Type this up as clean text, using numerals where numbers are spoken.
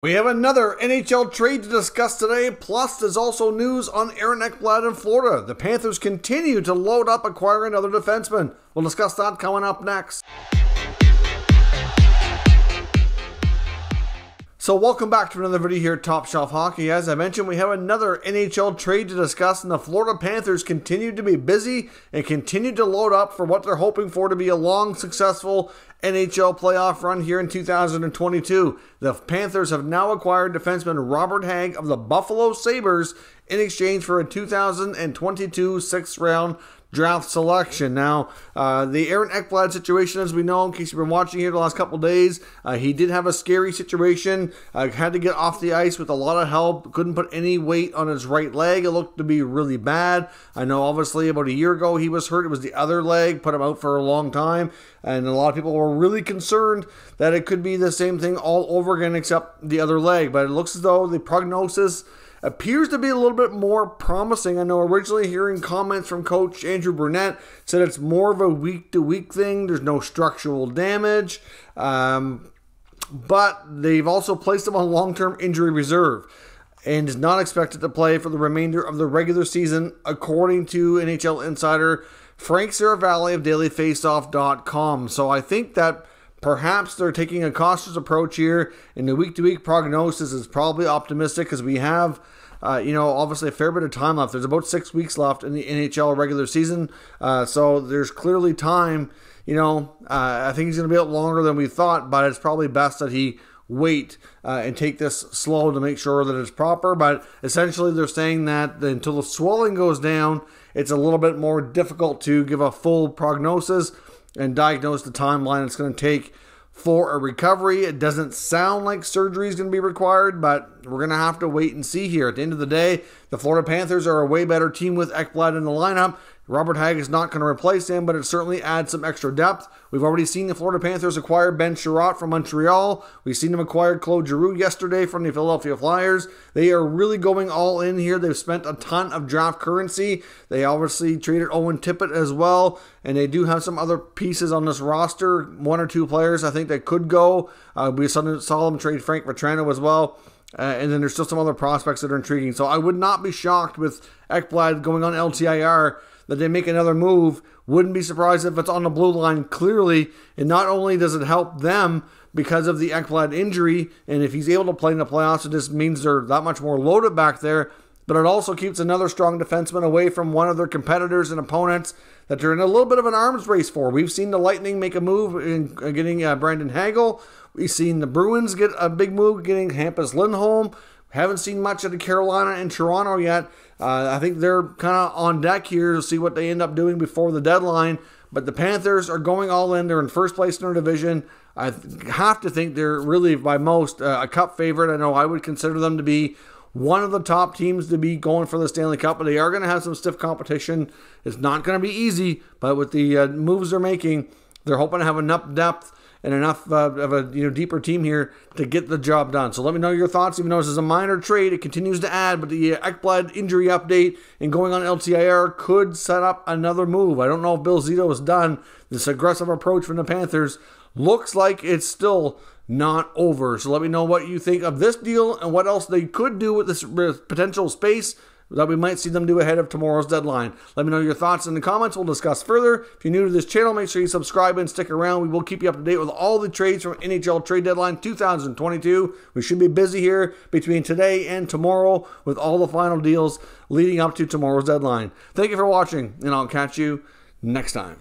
We have another NHL trade to discuss today, plus there's also news on Ekblad in Florida. The Panthers continue to load up acquiring another defenseman. We'll discuss that coming up next. So welcome back to another video here at Top Shelf Hockey. As I mentioned, we have another NHL trade to discuss, and the Florida Panthers continue to be busy and continue to load up for what they're hoping for to be a long, successful NHL playoff run here in 2022. The Panthers have now acquired defenseman Robert Hagg of the Buffalo Sabres in exchange for a 2022 sixth-round draft selection. Now, the Ekblad situation, as we know, in case you've been watching here the last couple of days, he did have a scary situation. Had to get off the ice with a lot of help. Couldn't put any weight on his right leg. It looked to be really bad. I know, obviously, about a year ago he was hurt. It was the other leg. Put him out for a long time. And a lot of people were really concerned that it could be the same thing all over again except the other leg. But it looks as though the prognosis appears to be a little bit more promising. I know originally hearing comments from Coach Andrew Brunette said it's more of a week-to-week thing. There's no structural damage. But they've also placed him on long-term injury reserve and is not expected to play for the remainder of the regular season, according to NHL insider Frank Saravalli of dailyfaceoff.com. So I think that perhaps they're taking a cautious approach here, and the week-to-week prognosis is probably optimistic because we have, obviously a fair bit of time left. There's about 6 weeks left in the NHL regular season, so there's clearly time. I think he's going to be out longer than we thought, but it's probably best that he wait and take this slow to make sure that it's proper. But essentially they're saying that until the swelling goes down, it's a little bit more difficult to give a full prognosis and diagnose the timeline it's going to take for a recovery. It doesn't sound like surgery is going to be required, but we're going to have to wait and see here. At the end of the day, the Florida Panthers are a way better team with Ekblad in the lineup. Robert Hagg is not going to replace him, but it certainly adds some extra depth. We've already seen the Florida Panthers acquire Ben Chiarot from Montreal. We've seen them acquire Claude Giroux yesterday from the Philadelphia Flyers. They are really going all in here. They've spent a ton of draft currency. They obviously traded Owen Tippett as well, and they do have some other pieces on this roster. One or two players I think that could go. We saw them trade Frank Vatrano as well. And then there's still some other prospects that are intriguing. So I would not be shocked with Ekblad going on LTIR that they make another move. Wouldn't be surprised if it's on the blue line clearly. And not only does it help them because of the Ekblad injury, and if he's able to play in the playoffs, it just means they're that much more loaded back there. But it also keeps another strong defenseman away from one of their competitors and opponents that they're in a little bit of an arms race for. We've seen the Lightning make a move in getting Brandon Hagel. We've seen the Bruins get a big move getting Hampus Lindholm. Haven't seen much of the Carolina and Toronto yet. I think they're kind of on deck here to see what they end up doing before the deadline. But the Panthers are going all in. They're in first place in their division. I have to think they're really, by most, a cup favorite. I know I would consider them to be one of the top teams to be going for the Stanley Cup, but they are going to have some stiff competition. It's not going to be easy, but with the moves they're making, they're hoping to have enough depth and enough of a deeper team here to get the job done. So let me know your thoughts. Even though this is a minor trade, it continues to add, but the Ekblad injury update and going on LTIR could set up another move. I don't know if Bill Zito has done this aggressive approach from the Panthers. Looks like it's still not over. So let me know what you think of this deal and what else they could do with this potential space that we might see them do ahead of tomorrow's deadline. Let me know your thoughts in the comments. We'll discuss further. If you're new to this channel, make sure you subscribe and stick around. We will keep you up to date with all the trades from NHL trade deadline 2022. We should be busy here between today and tomorrow with all the final deals leading up to tomorrow's deadline. Thank you for watching, and I'll catch you next time.